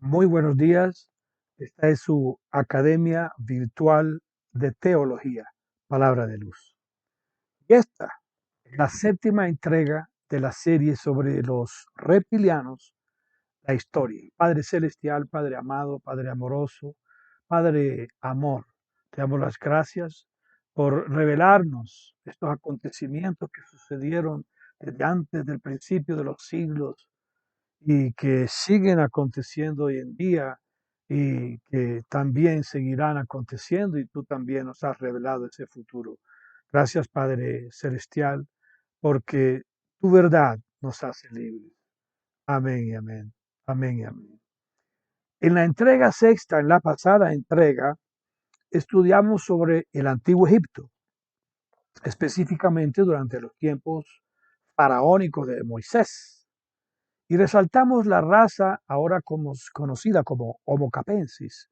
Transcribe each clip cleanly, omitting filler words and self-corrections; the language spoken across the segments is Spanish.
Muy buenos días. Esta es su Academia Virtual de Teología, Palabra de Luz. Y esta es la séptima entrega de la serie sobre los reptilianos, la historia. Padre Celestial, Padre amado, Padre amoroso, Padre amor, te damos las gracias por revelarnos estos acontecimientos que sucedieron desde antes del principio de los siglos y que siguen aconteciendo hoy en día y que también seguirán aconteciendo y tú también nos has revelado ese futuro. Gracias Padre Celestial, porque tu verdad nos hace libres. Amén y amén. Amén y amén. En la entrega sexta, en la pasada entrega, estudiamos sobre el antiguo Egipto, específicamente durante los tiempos faraónicos de Moisés. Y resaltamos la raza ahora como, conocida como Homo capensis,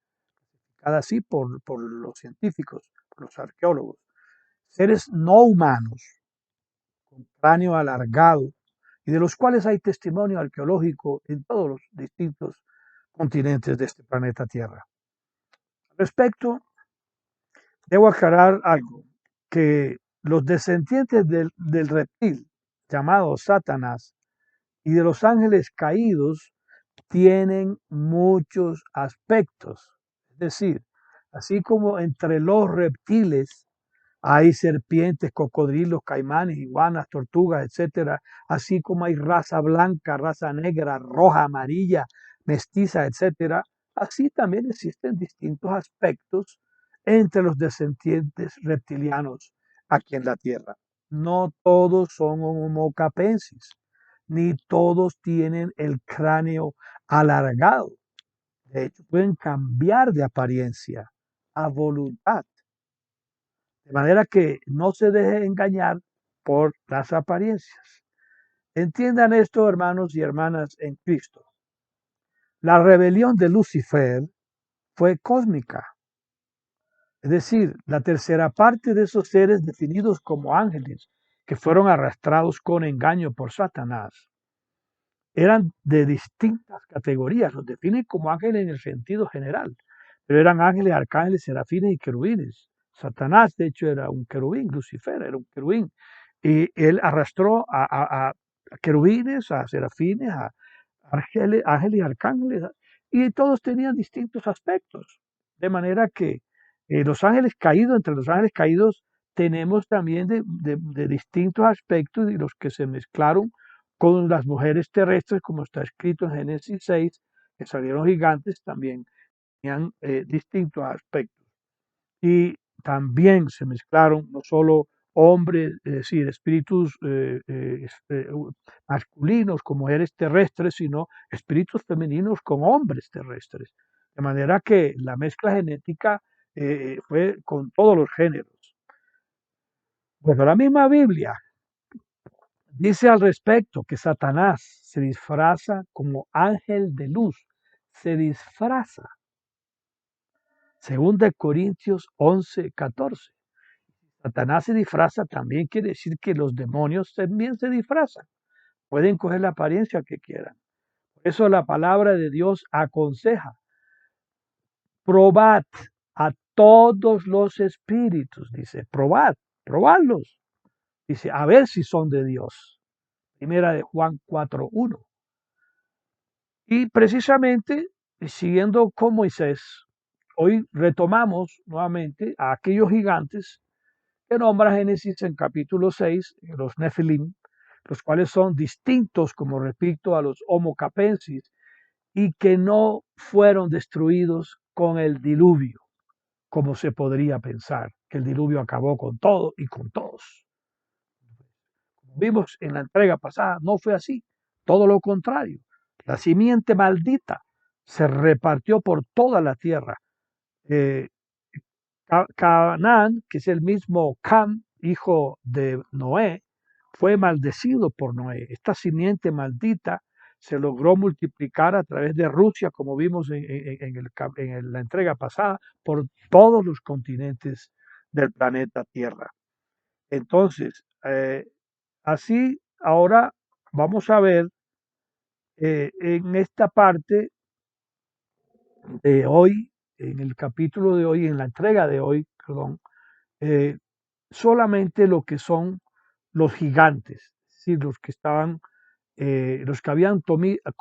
cada así por los científicos, por los arqueólogos, seres no humanos, con cráneo alargado, y de los cuales hay testimonio arqueológico en todos los distintos continentes de este planeta Tierra. Al respecto, debo aclarar algo, que los descendientes del reptil llamado Satanás y de los ángeles caídos tienen muchos aspectos. Es decir, así como entre los reptiles hay serpientes, cocodrilos, caimanes, iguanas, tortugas, etcétera, así como hay raza blanca, raza negra, roja, amarilla, mestiza, etcétera, así también existen distintos aspectos entre los descendientes reptilianos aquí en la Tierra. No todos son Homo capensis, ni todos tienen el cráneo alargado. De hecho, pueden cambiar de apariencia a voluntad. De manera que no se deje engañar por las apariencias. Entiendan esto, hermanos y hermanas en Cristo. La rebelión de Lucifer fue cósmica. Es decir, la tercera parte de esos seres definidos como ángeles que fueron arrastrados con engaño por Satanás eran de distintas categorías, los definen como ángeles en el sentido general, pero eran ángeles, arcángeles, serafines y querubines. Satanás, de hecho, era un querubín, Lucifer era un querubín, y él arrastró a querubines, a serafines, a ángeles y arcángeles, y todos tenían distintos aspectos, de manera que los ángeles caídos, entre los ángeles caídos, tenemos también de distintos aspectos y los que se mezclaron con las mujeres terrestres, como está escrito en Génesis 6, que salieron gigantes, también tenían distintos aspectos. Y también se mezclaron no solo hombres, es decir, espíritus masculinos con mujeres terrestres, sino espíritus femeninos con hombres terrestres. De manera que la mezcla genética fue con todos los géneros. Bueno, la misma Biblia dice al respecto que Satanás se disfraza como ángel de luz, se disfraza, según de Corintios 11:14. Satanás se disfraza también quiere decir que los demonios también se disfrazan, pueden coger la apariencia que quieran. Por eso la palabra de Dios aconseja, probad a todos los espíritus, dice, probadlos, dice, a ver si son de Dios. Primera de Juan 4:1. Y precisamente, siguiendo con Moisés, hoy retomamos nuevamente a aquellos gigantes que nombra Génesis en capítulo 6, los Nefilim, los cuales son distintos, como repito, a los Homo capensis, y que no fueron destruidos con el diluvio, como se podría pensar, que el diluvio acabó con todo y con todos. Como vimos en la entrega pasada, no fue así, todo lo contrario. La simiente maldita se repartió por toda la tierra. Eh, Canaán, que es el mismo Cam, hijo de Noé, fue maldecido por Noé. Esta simiente maldita se logró multiplicar a través de Rusia, como vimos en la entrega pasada, por todos los continentes del planeta Tierra. Entonces, así ahora vamos a ver en esta parte de hoy, en el capítulo de hoy, en la entrega de hoy, perdón, eh, solamente lo que son los gigantes, es decir, los que estaban, los que habían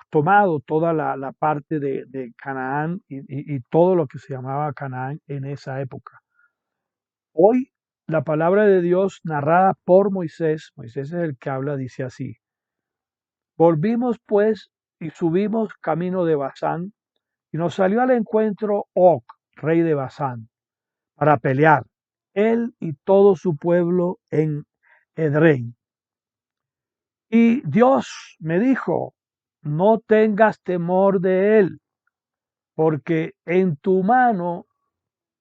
tomado toda la parte de Canaán y todo lo que se llamaba Canaán en esa época. Hoy la palabra de Dios narrada por Moisés, Moisés es el que habla, dice así: volvimos pues y subimos camino de Basán, y nos salió al encuentro Og, rey de Basán, para pelear, él y todo su pueblo en Edrei. Y Dios me dijo: no tengas temor de él, porque en tu mano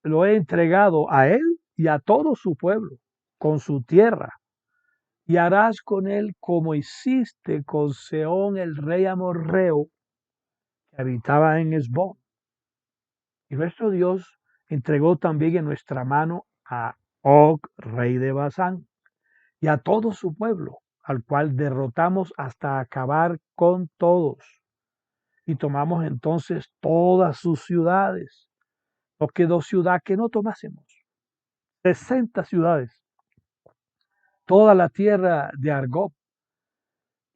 lo he entregado a él y a todo su pueblo, con su tierra. Y harás con él como hiciste con Sehón el rey amorreo que habitaba en Hesbón. Y nuestro Dios entregó también en nuestra mano a Og, rey de Basán, y a todo su pueblo, al cual derrotamos hasta acabar con todos. Y tomamos entonces todas sus ciudades. No quedó ciudad que no tomásemos. 60 ciudades, toda la tierra de Argob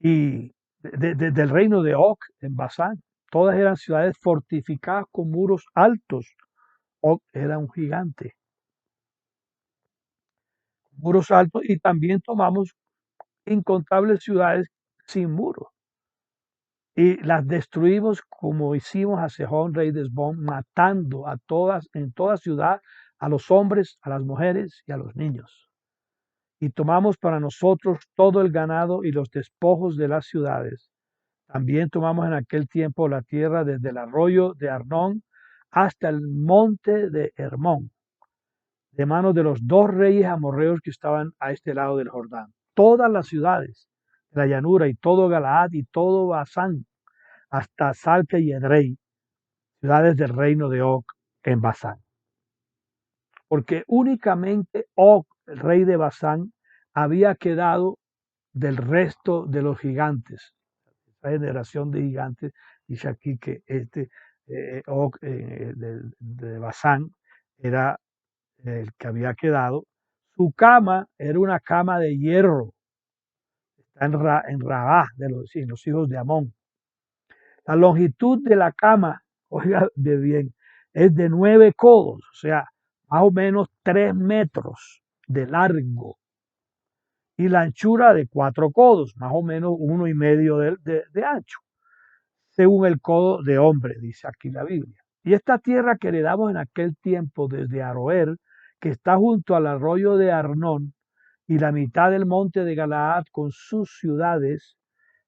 y del reino de Og en Basán. Todas eran ciudades fortificadas con muros altos. Og era un gigante, muros altos, y también tomamos incontables ciudades sin muros y las destruimos como hicimos a Sehón, rey de Hesbón, matando a todas, en toda ciudad, a los hombres, a las mujeres y a los niños. Y tomamos para nosotros todo el ganado y los despojos de las ciudades. También tomamos en aquel tiempo la tierra desde el arroyo de Arnón hasta el monte de Hermón, de manos de los dos reyes amorreos que estaban a este lado del Jordán. Todas las ciudades de la llanura y todo Galaad y todo Basán, hasta Salca y Edrei, ciudades del reino de Og en Basán. Porque únicamente Og, el rey de Basán, había quedado del resto de los gigantes. La generación de gigantes, dice aquí que Og de Basán era el que había quedado. Su cama era una cama de hierro, está en Rabá, en los hijos de Amón. La longitud de la cama, oiga de bien, es de 9 codos, o sea, más o menos 3 metros de largo. Y la anchura de 4 codos, más o menos 1,5 de ancho, según el codo de hombre, dice aquí la Biblia. Y esta tierra que heredamos en aquel tiempo desde Aroer, que está junto al arroyo de Arnón, y la mitad del monte de Galaad con sus ciudades,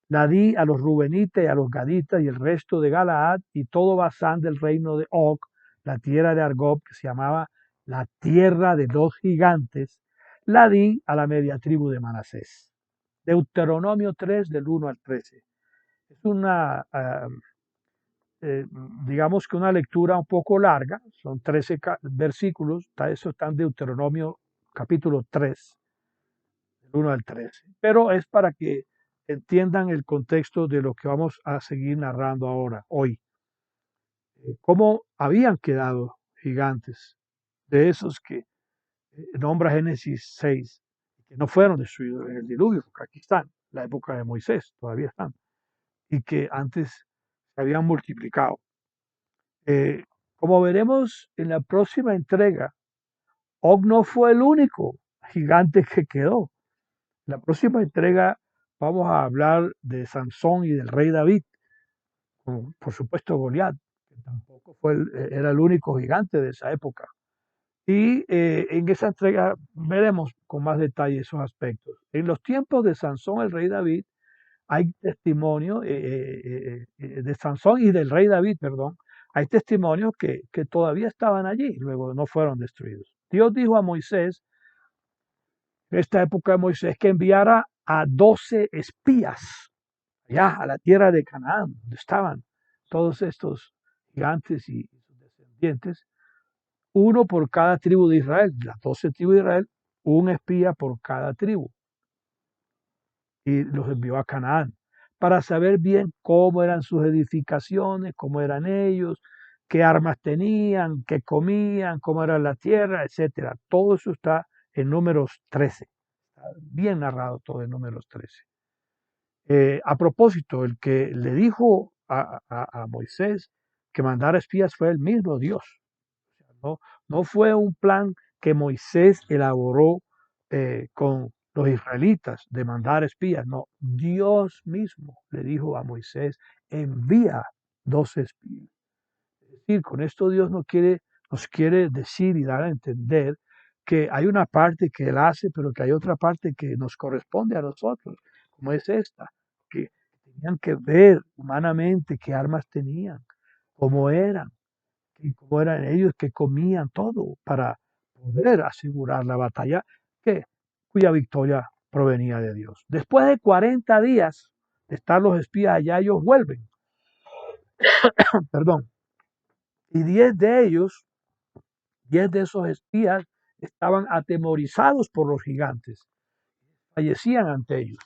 la di a los rubenitas y a los gaditas y el resto de Galaad y todo Basán del reino de Og, la tierra de Argob, que se llamaba la tierra de los gigantes, la di a la media tribu de Manasés. Deuteronomio 3 del 1 al 13. Es una, eh, digamos que una lectura un poco larga, son 13 versículos, eso está en Deuteronomio capítulo 3, del 1 al 13, pero es para que entiendan el contexto de lo que vamos a seguir narrando ahora, hoy. Cómo habían quedado gigantes, de esos que nombra Génesis 6, que no fueron destruidos en el diluvio, porque aquí están, la época de Moisés, todavía están, y que antes se habían multiplicado. Eh, como veremos en la próxima entrega, Og no fue el único gigante que quedó. En la próxima entrega vamos a hablar de Sansón y del rey David, como por supuesto Goliat, que tampoco era el único gigante de esa época. Y en esa entrega veremos con más detalle esos aspectos. En los tiempos de Sansón, el rey David, hay testimonio de Sansón y del rey David, perdón, hay testimonios que todavía estaban allí, luego no fueron destruidos. Dios dijo a Moisés, en esta época de Moisés, que enviara a 12 espías allá a la tierra de Canaán, donde estaban todos estos gigantes y sus descendientes, uno por cada tribu de Israel, las 12 tribus de Israel, un espía por cada tribu. Y los envió a Canaán para saber bien cómo eran sus edificaciones, cómo eran ellos, qué armas tenían, qué comían, cómo era la tierra, etcétera. Todo eso está en Números 13. Está bien narrado todo en Números 13. A propósito, el que le dijo a Moisés que mandara espías fue el mismo Dios. No, no fue un plan que Moisés elaboró con los israelitas de mandar espías. No, Dios mismo le dijo a Moisés, envía 12 espías. Es decir, con esto Dios nos quiere decir y dar a entender que hay una parte que Él hace, pero que hay otra parte que nos corresponde a nosotros, como es esta, que tenían que ver humanamente qué armas tenían, cómo eran, y cómo eran ellos, que comían todo para poder asegurar la batalla, cuya victoria provenía de Dios. Después de 40 días de estar los espías allá, ellos vuelven, perdón, y 10 de ellos 10 de esos espías estaban atemorizados por los gigantes, fallecían ante ellos.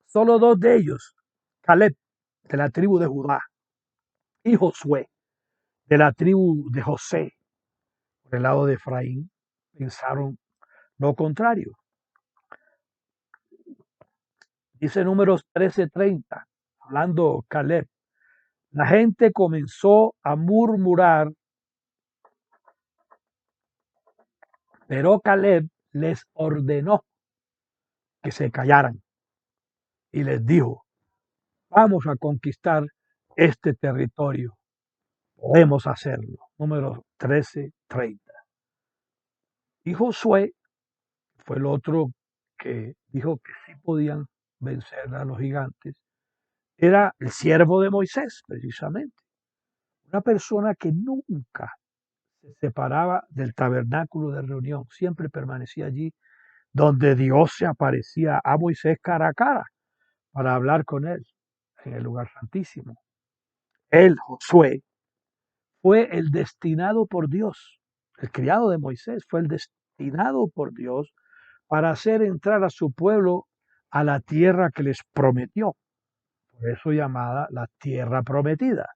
Solo 2 de ellos, Caleb, de la tribu de Judá, y Josué, de la tribu de José, por el lado de Efraín, pensaron lo contrario. Dice Números 13:30, hablando Caleb, la gente comenzó a murmurar, pero Caleb les ordenó que se callaran y les dijo, vamos a conquistar este territorio. Podemos hacerlo. Número 13:30. Y Josué fue el otro que dijo que sí podían vencer a los gigantes. Era el siervo de Moisés, precisamente. Una persona que nunca se separaba del tabernáculo de reunión. Siempre permanecía allí donde Dios se aparecía a Moisés cara a cara para hablar con él en el lugar santísimo. Él, Josué, fue el destinado por Dios, el criado de Moisés, fue el destinado por Dios para hacer entrar a su pueblo a la tierra que les prometió, por eso llamada la tierra prometida,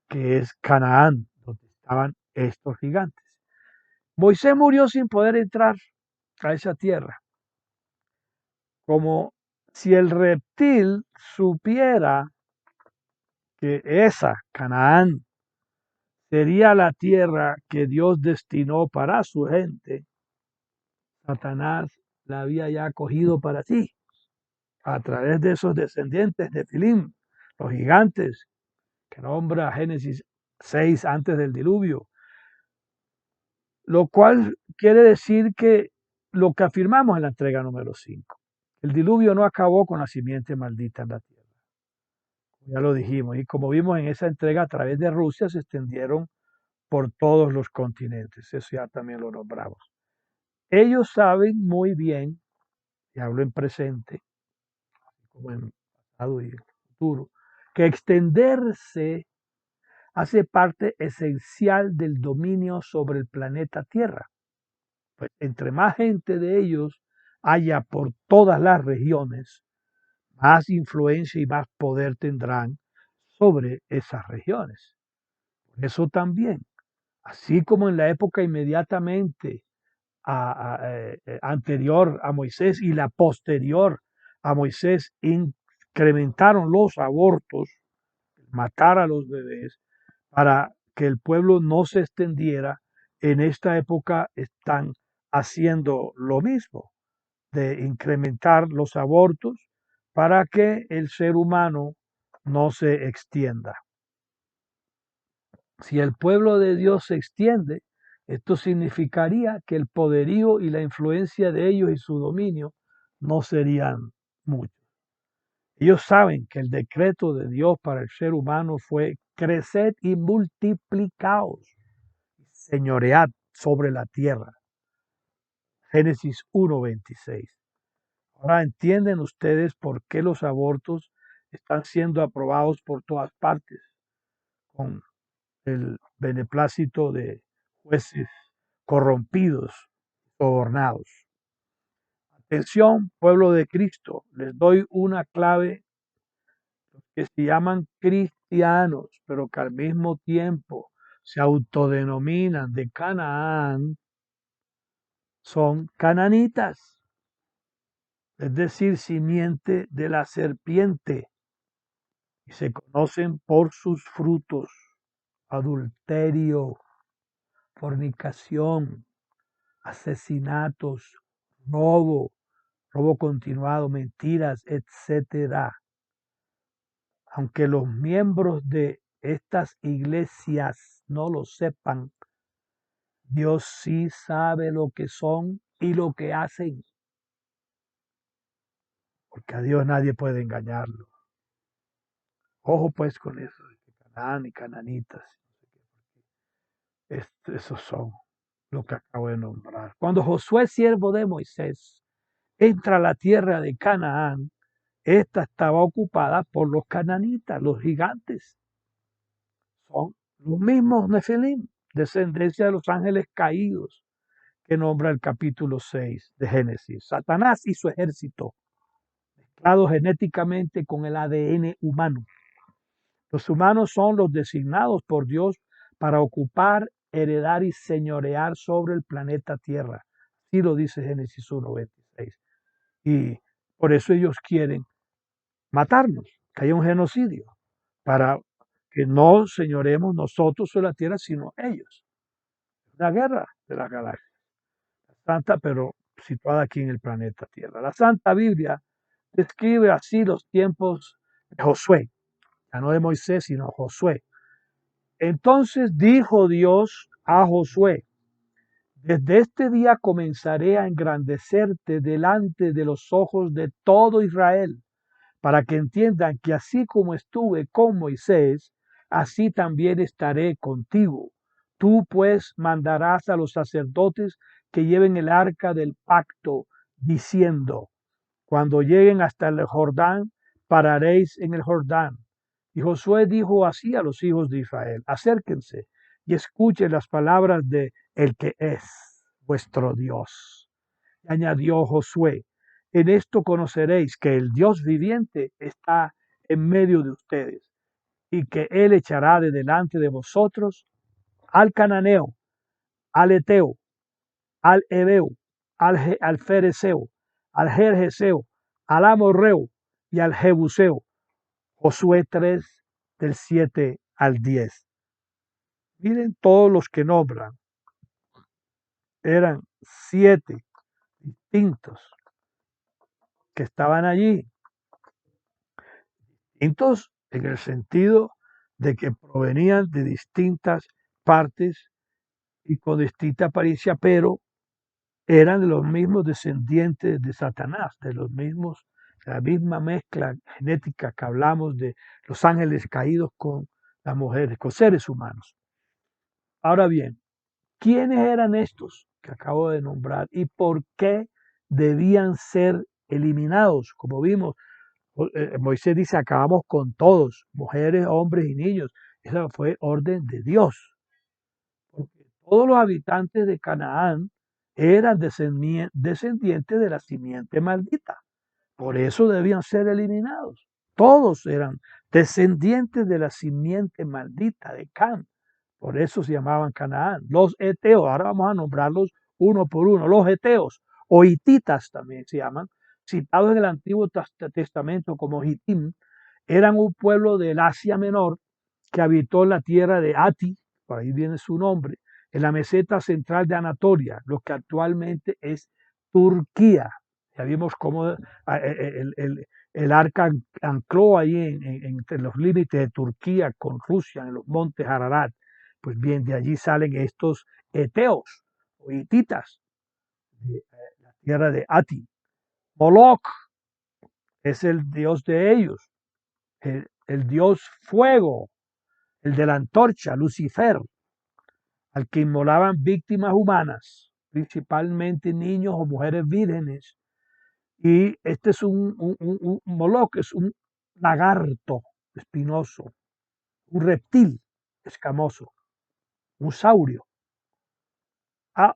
que es Canaán, donde estaban estos gigantes. Moisés murió sin poder entrar a esa tierra, como si el reptil supiera que esa Canaán sería la tierra que Dios destinó para su gente. Satanás la había ya cogido para sí a través de esos descendientes de Filim, los gigantes que nombra Génesis 6 antes del diluvio, lo cual quiere decir que lo que afirmamos en la entrega número 5, el diluvio no acabó con la simiente maldita en la tierra, ya lo dijimos, y como vimos en esa entrega a través de Rusia se extendieron por todos los continentes, eso ya también lo nombramos. Ellos saben muy bien, y hablo en presente, como en pasado y en futuro, que extenderse hace parte esencial del dominio sobre el planeta Tierra. Pues entre más gente de ellos haya por todas las regiones, más influencia y más poder tendrán sobre esas regiones. Por eso también, así como en la época inmediatamente anterior a Moisés y la posterior a Moisés incrementaron los abortos, matar a los bebés, para que el pueblo no se extendiera, en esta época están haciendo lo mismo, de incrementar los abortos para que el ser humano no se extienda. Si el pueblo de Dios se extiende, esto significaría que el poderío y la influencia de ellos y su dominio no serían muchos. Ellos saben que el decreto de Dios para el ser humano fue creced y multiplicaos, señoread sobre la tierra. Génesis 1:26. Ahora entienden ustedes por qué los abortos están siendo aprobados por todas partes, con el beneplácito de jueces corrompidos, sobornados. Atención, pueblo de Cristo, les doy una clave que se llaman cristianos, pero que al mismo tiempo se autodenominan de Canaán, son cananitas, es decir, simiente de la serpiente, y se conocen por sus frutos: adulterio, fornicación, asesinatos, robo, robo continuado, mentiras, etcétera. Aunque los miembros de estas iglesias no lo sepan, Dios sí sabe lo que son y lo que hacen, porque a Dios nadie puede engañarlo. Ojo pues con eso de que Canaán y cananitas, esos son lo que acabo de nombrar. Cuando Josué, siervo de Moisés, entra a la tierra de Canaán, esta estaba ocupada por los cananitas, los gigantes. Son los mismos Nefilim, descendencia de los ángeles caídos, que nombra el capítulo 6 de Génesis. Satanás y su ejército, mezclado genéticamente con el ADN humano. Los humanos son los designados por Dios para ocupar, heredar y señorear sobre el planeta Tierra. Así lo dice Génesis 1:26. Y por eso ellos quieren matarnos, que haya un genocidio, para que no señoremos nosotros sobre la Tierra, sino ellos. La guerra de la galaxia. Santa, pero situada aquí en el planeta Tierra. La Santa Biblia describe así los tiempos de Josué, ya no de Moisés, sino Josué. Entonces dijo Dios a Josué: desde este día comenzaré a engrandecerte delante de los ojos de todo Israel, para que entiendan que así como estuve con Moisés, así también estaré contigo. Tú pues mandarás a los sacerdotes que lleven el arca del pacto, diciendo: cuando lleguen hasta el Jordán, pararéis en el Jordán. Y Josué dijo así a los hijos de Israel: acérquense y escuchen las palabras de el que es vuestro Dios. Y añadió Josué: en esto conoceréis que el Dios viviente está en medio de ustedes, y que él echará de delante de vosotros al cananeo, al eteo, al hebeo, al fereceo, al jerjeseo, al amorreo y al jebuseo. Josué 3, del 7 al 10. Miren todos los que nombran. Eran 7 distintos que estaban allí. Distintos en el sentido de que provenían de distintas partes y con distinta apariencia, pero eran de los mismos descendientes de Satanás, de los mismos, de la misma mezcla genética que hablamos de los ángeles caídos con las mujeres, con seres humanos. Ahora bien, ¿quiénes eran estos que acabo de nombrar y por qué debían ser eliminados? Como vimos, Moisés dice: acabamos con todos, mujeres, hombres y niños. Esa fue orden de Dios. Porque todos los habitantes de Canaán eran descendientes de la simiente maldita. Por eso debían ser eliminados. Todos eran descendientes de la simiente maldita de Can. Por eso se llamaban Canaán. Los eteos, ahora vamos a nombrarlos uno por uno. Los eteos o hititas también se llaman, citados en el Antiguo Testamento como Hitim, eran un pueblo del Asia Menor que habitó en la tierra de Ati, por ahí viene su nombre, en la meseta central de Anatolia, lo que actualmente es Turquía. Ya vimos cómo el arca ancló ahí entre los límites de Turquía con Rusia, en los montes Ararat. Pues bien, de allí salen estos eteos o hititas, de la tierra de Ati. Moloch es el dios de ellos, el dios fuego, el de la antorcha, Lucifer, al que inmolaban víctimas humanas, principalmente niños o mujeres vírgenes. Y este es un Moloch, es un lagarto espinoso, un reptil escamoso, un saurio.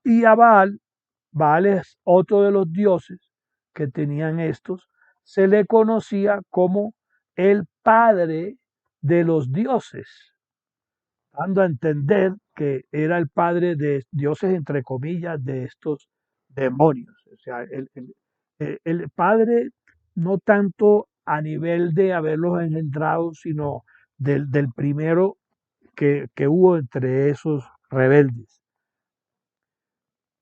Y a Baal es otro de los dioses que tenían estos, se le conocía como el padre de los dioses, dando a entender que era el padre de dioses, entre comillas, de estos demonios. O sea, el padre no tanto a nivel de haberlos engendrado, sino del primero que hubo entre esos rebeldes.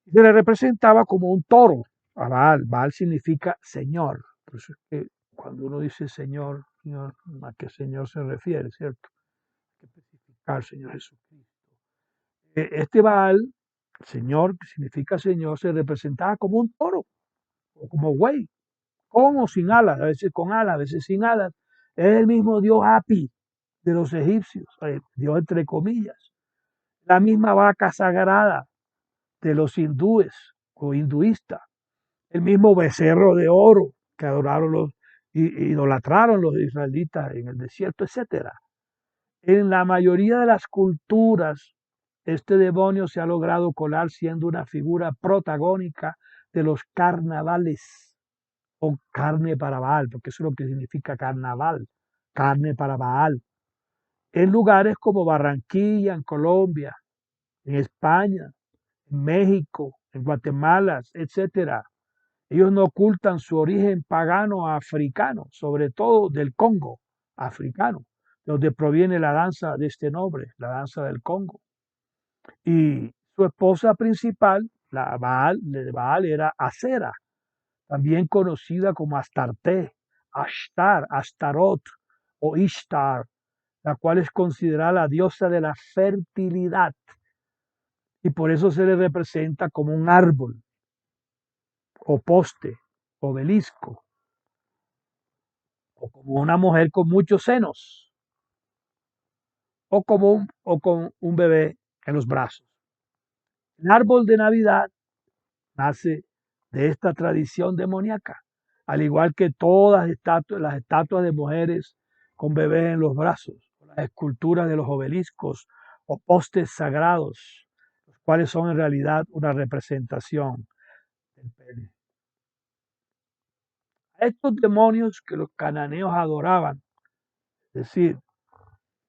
Y se le representaba como un toro a Baal. Baal significa Señor. Por eso es que cuando uno dice Señor, Señor, ¿a qué Señor se refiere, cierto? Hay que especificar Señor Jesucristo. Este Baal, Señor, que significa Señor, se representaba como un toro o como buey, con o sin alas, a veces con alas, a veces sin alas. Es el mismo Dios Api de los egipcios, Dios entre comillas. La misma vaca sagrada de los hindúes o hinduistas, el mismo becerro de oro que adoraron los idolatraron los israelitas en el desierto, etcétera. En la mayoría de las culturas, este demonio se ha logrado colar siendo una figura protagónica de los carnavales o carne para Baal, porque eso es lo que significa carnaval, carne para Baal. En lugares como Barranquilla, en Colombia, en España, en México, en Guatemala, etcétera. Ellos no ocultan su origen pagano africano, sobre todo del Congo africano, donde proviene la danza de este nombre, la danza del Congo. Y su esposa principal, la Baal, de Baal, era Acera, también conocida como Astarte, Ashtar, Astarot o Ishtar, la cual es considerada la diosa de la fertilidad y por eso se le representa como un árbol o poste, obelisco, o como una mujer con muchos senos, o con un bebé en los brazos. El árbol de Navidad nace de esta tradición demoníaca, al igual que todas las estatuas de mujeres con bebés en los brazos, las esculturas de los obeliscos o postes sagrados, los cuales son en realidad una representación del pene. A estos demonios que los cananeos adoraban, es decir,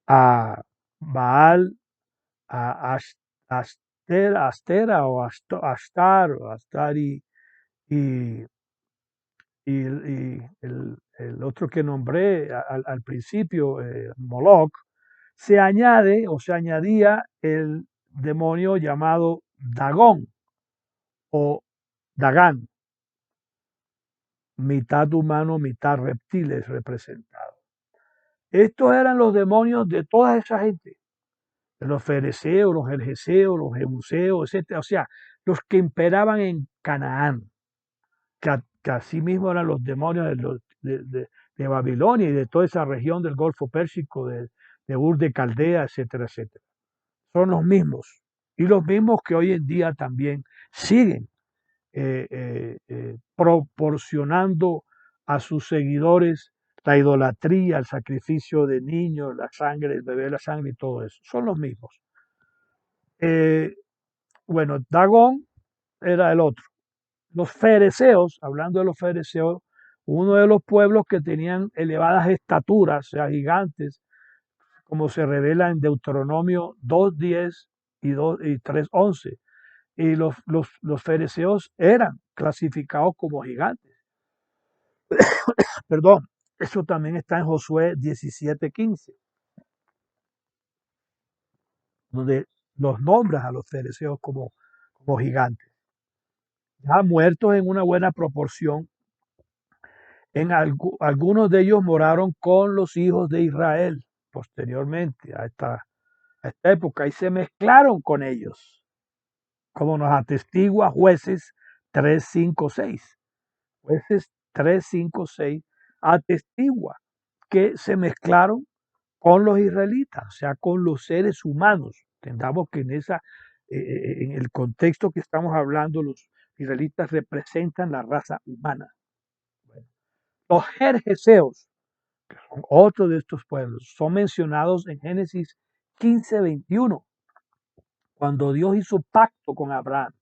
a Baal, a Astera o Astar o Astari y, el otro que nombré al principio, Moloch, se añade o se añadía el demonio llamado Dagón o Dagán, mitad humano, mitad reptiles representado. Estos eran los demonios de toda esa gente, de los fereceos, los jerjeseos, los jebuseos, etc. O sea, los que imperaban en Canaán, que asimismo eran los demonios de Babilonia y de toda esa región del Golfo Pérsico, de Ur de Caldea, etcétera, etcétera. Son los mismos. Y los mismos que hoy en día también siguen proporcionando a sus seguidores la idolatría, el sacrificio de niños, la sangre, el bebé, la sangre y todo eso. Son los mismos. Eh, bueno, Dagón era el otro. Los fereceos, hablando de los fereceos, uno de los pueblos que tenían elevadas estaturas, o sea, gigantes, como se revela en Deuteronomio 2.10 y 3.11. Y los fereceos eran clasificados como gigantes. Perdón, eso también está en Josué 17:15, donde los nombras a los fereceos como gigantes. Ya muertos en una buena proporción, algunos de ellos moraron con los hijos de Israel posteriormente a esta época y se mezclaron con ellos, como nos atestigua Jueces 3, 5, 6. Jueces 3, 5, 6 atestigua que se mezclaron con los israelitas, o sea, con los seres humanos. Entendamos que en el contexto que estamos hablando, los israelitas representan la raza humana. Bueno, los jerjeseos, que son otro de estos pueblos, son mencionados en Génesis 15:21, cuando Dios hizo pacto con Abraham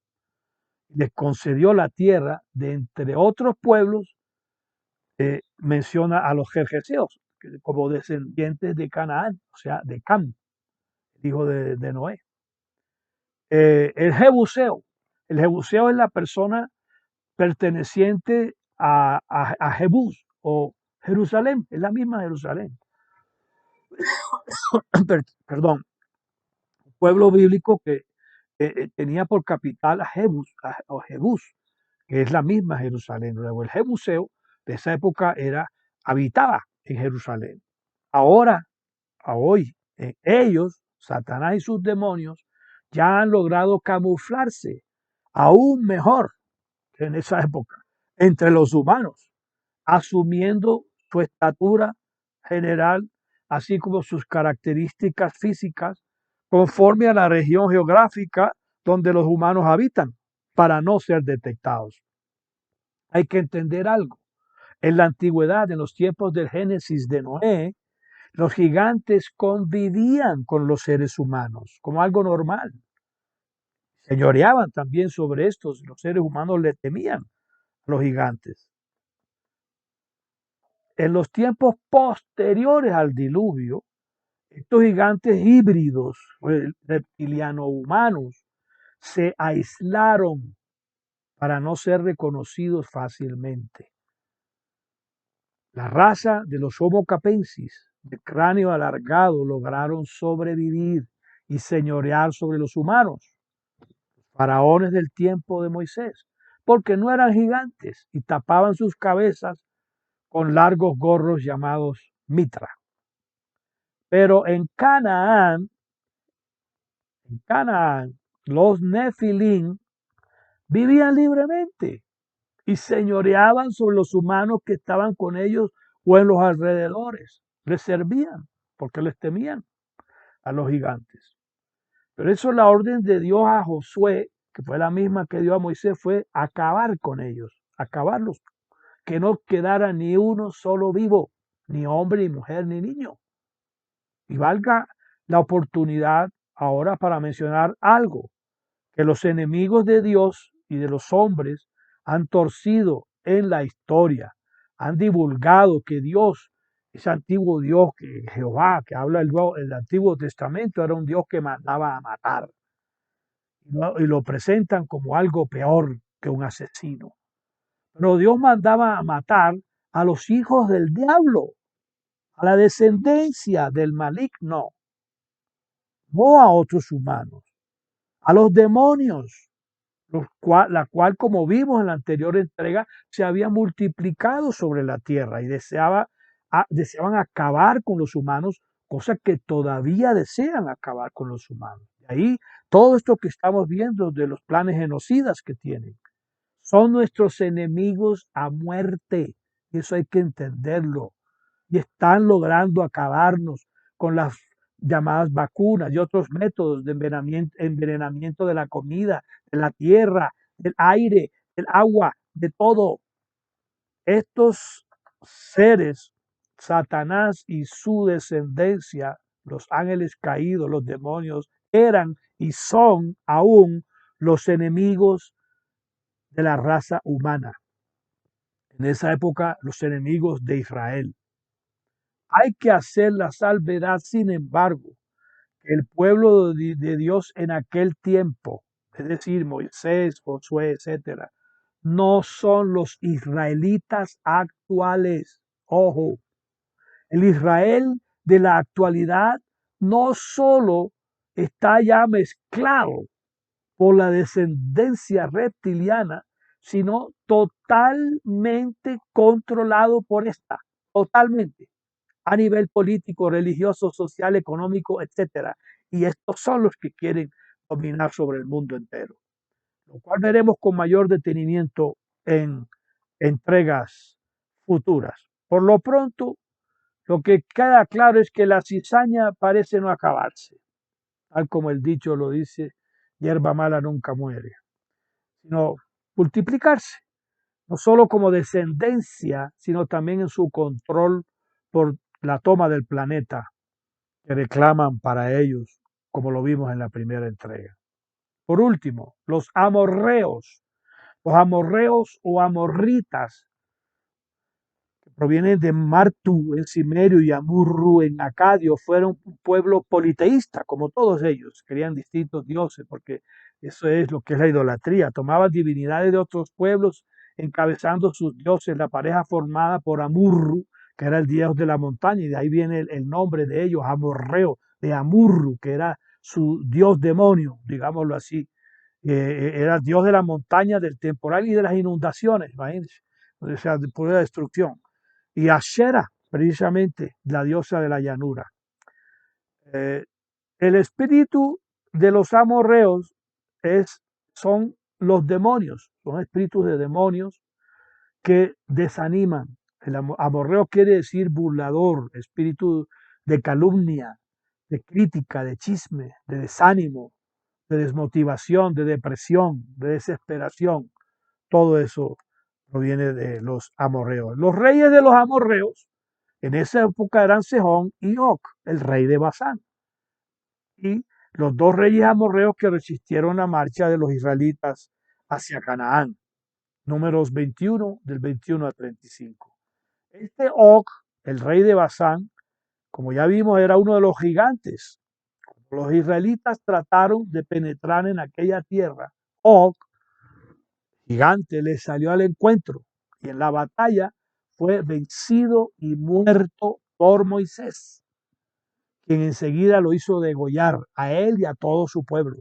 y les concedió la tierra de entre otros pueblos, menciona a los jerjeseos. como descendientes de Canaán, o sea, de Cam, el hijo de Noé. El Jebuseo. El Jebuseo es la persona perteneciente a Jebús o Jerusalén, es la misma Jerusalén. Perdón, un pueblo bíblico que tenía por capital a Jebus, o Jebús, que es la misma Jerusalén. Luego el Jebuseo de esa época habitaba en Jerusalén. Ahora, a hoy, ellos, Satanás y sus demonios, ya han logrado camuflarse aún mejor que en esa época entre los humanos, asumiendo su estatura general, así como sus características físicas, conforme a la región geográfica donde los humanos habitan, para no ser detectados. Hay que entender algo. En la antigüedad, en los tiempos del Génesis de Noé, los gigantes convivían con los seres humanos como algo normal. Señoreaban también sobre estos. Los seres humanos le temían a los gigantes. En los tiempos posteriores al diluvio, estos gigantes híbridos, reptiliano-humanos, se aislaron para no ser reconocidos fácilmente. La raza de los Homo capensis, de cráneo alargado, lograron sobrevivir y señorear sobre los humanos, los faraones del tiempo de Moisés, porque no eran gigantes y tapaban sus cabezas con largos gorros llamados mitra. Pero en Canaán, los nefilim vivían libremente y señoreaban sobre los humanos que estaban con ellos o en los alrededores. Les servían porque les temían a los gigantes. Pero eso, la orden de Dios a Josué, que fue la misma que dio a Moisés, fue acabar con ellos, acabarlos, que no quedara ni uno solo vivo, ni hombre, ni mujer, ni niño. Y valga la oportunidad ahora para mencionar algo que los enemigos de Dios y de los hombres han torcido en la historia, han divulgado que Dios, ese antiguo Dios, que Jehová, que habla el Antiguo Testamento, era un Dios que mandaba a matar. Y lo presentan como algo peor que un asesino. Pero Dios mandaba a matar a los hijos del diablo, a la descendencia del maligno, no a otros humanos, a los demonios, la cual, como vimos en la anterior entrega, se había multiplicado sobre la tierra y deseaban acabar con los humanos, cosa que todavía desean acabar con los humanos. Y ahí todo esto que estamos viendo de los planes genocidas que tienen, son nuestros enemigos a muerte, y eso hay que entenderlo. Y están logrando acabarnos con las llamadas vacunas y otros métodos de envenenamiento de la comida, de la tierra, del aire, del agua, de todo. Estos seres, Satanás y su descendencia, los ángeles caídos, los demonios, eran y son aún los enemigos de la raza humana. En esa época, los enemigos de Israel. Hay que hacer la salvedad, sin embargo, que el pueblo de Dios en aquel tiempo, es decir, Moisés, Josué, etcétera, no son los israelitas actuales. Ojo, el Israel de la actualidad no solo está ya mezclado por la descendencia reptiliana, sino totalmente controlado por esta, totalmente, a nivel político, religioso, social, económico, etcétera. Y estos son los que quieren dominar sobre el mundo entero, lo cual veremos con mayor detenimiento en entregas futuras. Por lo pronto, lo que queda claro es que la cizaña parece no acabarse, tal como el dicho lo dice, hierba mala nunca muere, sino multiplicarse, no solo como descendencia, sino también en su control por la toma del planeta que reclaman para ellos, como lo vimos en la primera entrega. Por último, los amorreos o amorritas, proviene de Martu en Cimerio y Amurru en Acadio, fueron un pueblo politeísta, como todos ellos, querían distintos dioses, porque eso es lo que es la idolatría, tomaban divinidades de otros pueblos, encabezando sus dioses, la pareja formada por Amurru, que era el dios de la montaña, y de ahí viene el nombre de ellos, Amorreo, de Amurru, que era su dios demonio, digámoslo así. Era dios de la montaña, del temporal y de las inundaciones, imagínense, o sea, de pura destrucción. Y Ashera, precisamente la diosa de la llanura. Eh, el espíritu de los amorreos son los demonios, son espíritus de demonios que desaniman. El amorreo quiere decir burlador, espíritu de calumnia, de crítica, de chisme, de desánimo, de desmotivación, de depresión, de desesperación. Todo eso proviene de los amorreos. Los reyes de los amorreos en esa época eran Sejón y Og, el rey de Basán. Y los dos reyes amorreos que resistieron la marcha de los israelitas hacia Canaán. Números 21, del 21 al 35. Este Og, el rey de Basán, como ya vimos, era uno de los gigantes. Los israelitas trataron de penetrar en aquella tierra. Og, gigante, les salió al encuentro y en la batalla fue vencido y muerto por Moisés, quien enseguida lo hizo degollar a él y a todo su pueblo,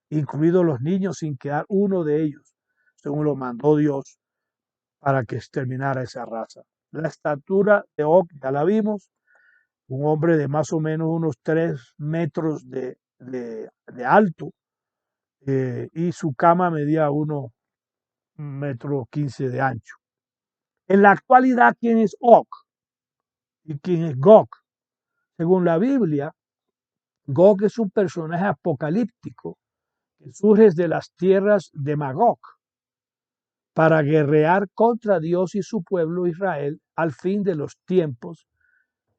incluidos los niños, sin quedar uno de ellos, según lo mandó Dios para que exterminara esa raza. La estatura de Og, ya la vimos, un hombre de más o menos unos 3 metros de alto, y su cama medía 1,15 m de ancho. En la actualidad, ¿quién es Og y quién es Gog? Según la Biblia, Gog es un personaje apocalíptico que surge de las tierras de Magog para guerrear contra Dios y su pueblo Israel al fin de los tiempos,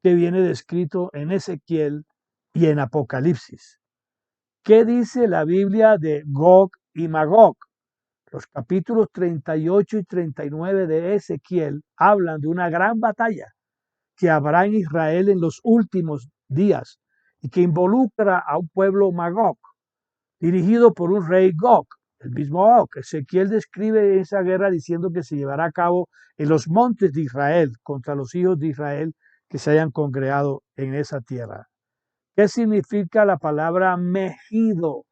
que viene descrito en Ezequiel y en Apocalipsis. ¿Qué dice la Biblia de Gog y Magog? Los capítulos 38 y 39 de Ezequiel hablan de una gran batalla que habrá en Israel en los últimos días y que involucra a un pueblo Magog, dirigido por un rey Gog, el mismo Og. Ezequiel describe esa guerra diciendo que se llevará a cabo en los montes de Israel contra los hijos de Israel que se hayan congregado en esa tierra. ¿Qué significa la palabra Megido?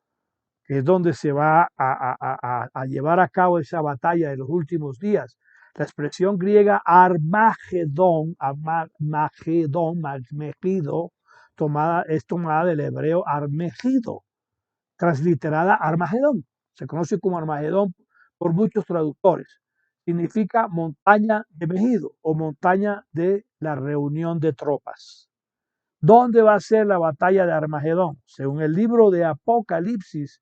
Que es donde se va a llevar a cabo esa batalla de los últimos días. La expresión griega Armagedón, Megido, es tomada del hebreo Armegido, transliterada Armagedón. Se conoce como Armagedón por muchos traductores. Significa montaña de Megido o montaña de la reunión de tropas. ¿Dónde va a ser la batalla de Armagedón? Según el libro de Apocalipsis,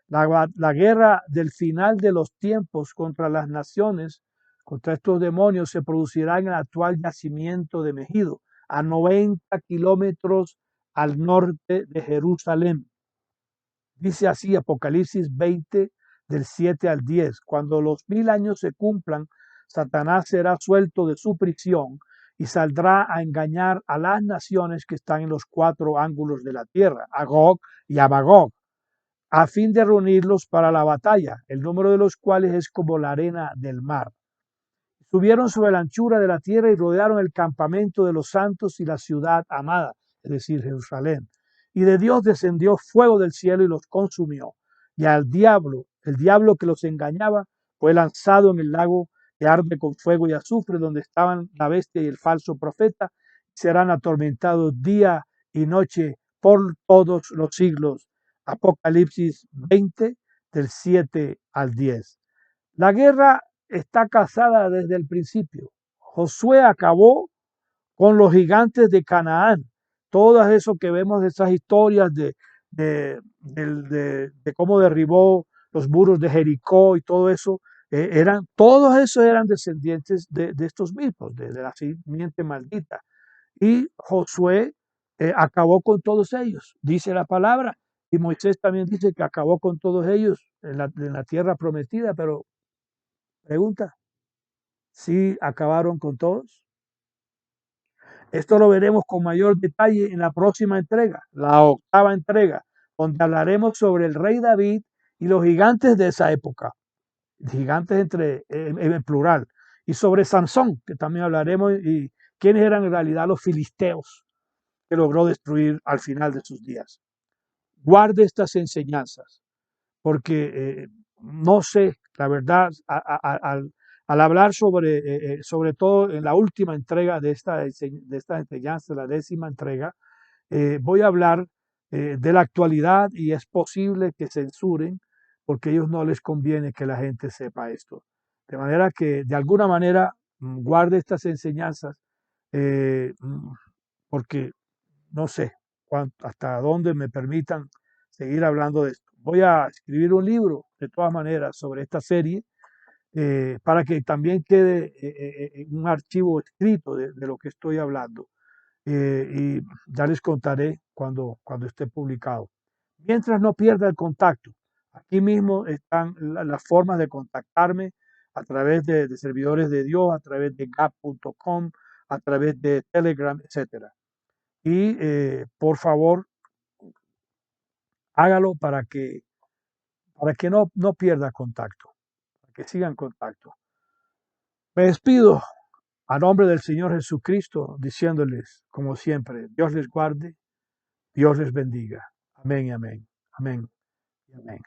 la guerra del final de los tiempos contra las naciones, contra estos demonios, se producirá en el actual yacimiento de Megido, a 90 kilómetros al norte de Jerusalén. Dice así Apocalipsis 20, del 7 al 10. Cuando los 1000 años se cumplan, Satanás será suelto de su prisión y saldrá a engañar a las naciones que están en los 4 ángulos de la tierra, a Gog y a Magog, a fin de reunirlos para la batalla, el número de los cuales es como la arena del mar. Subieron sobre la anchura de la tierra y rodearon el campamento de los santos y la ciudad amada, es decir, Jerusalén. Y de Dios descendió fuego del cielo y los consumió. Y al diablo, el diablo que los engañaba, fue lanzado en el lago que arde con fuego y azufre, donde estaban la bestia y el falso profeta. Serán atormentados día y noche por todos los siglos. Apocalipsis 20, del 7 al 10. La guerra está casada desde el principio. Josué acabó con los gigantes de Canaán. Todas eso que vemos de esas historias de cómo derribó los muros de Jericó y todo eso, todos esos eran descendientes de estos mismos, de la simiente maldita. Y Josué acabó con todos ellos, dice la palabra. Y Moisés también dice que acabó con todos ellos en la tierra prometida, pero pregunta, ¿sí acabaron con todos? Esto lo veremos con mayor detalle en la próxima entrega, la octava entrega, donde hablaremos sobre el rey David y los gigantes de esa época, gigantes en plural, y sobre Sansón, que también hablaremos, y quiénes eran en realidad los filisteos que logró destruir al final de sus días. Guarde estas enseñanzas, porque no sé, la verdad, al hablar sobre todo en la última entrega de esta enseñanza, la décima entrega, voy a hablar de la actualidad y es posible que censuren porque a ellos no les conviene que la gente sepa esto. De manera que de alguna manera guarde estas enseñanzas porque no sé hasta dónde me permitan seguir hablando de esto. Voy a escribir un libro, de todas maneras, sobre esta serie, para que también quede un archivo escrito de lo que estoy hablando. Y ya les contaré cuando esté publicado. Mientras no pierda el contacto, aquí mismo están las formas de contactarme a través de servidores de Dios, a través de gap.com, a través de Telegram, etcétera. Y por favor, hágalo para que no pierda contacto, para que siga en contacto. Me despido a nombre del Señor Jesucristo, diciéndoles, como siempre, Dios les guarde, Dios les bendiga. Amén y amén. Amén y amén.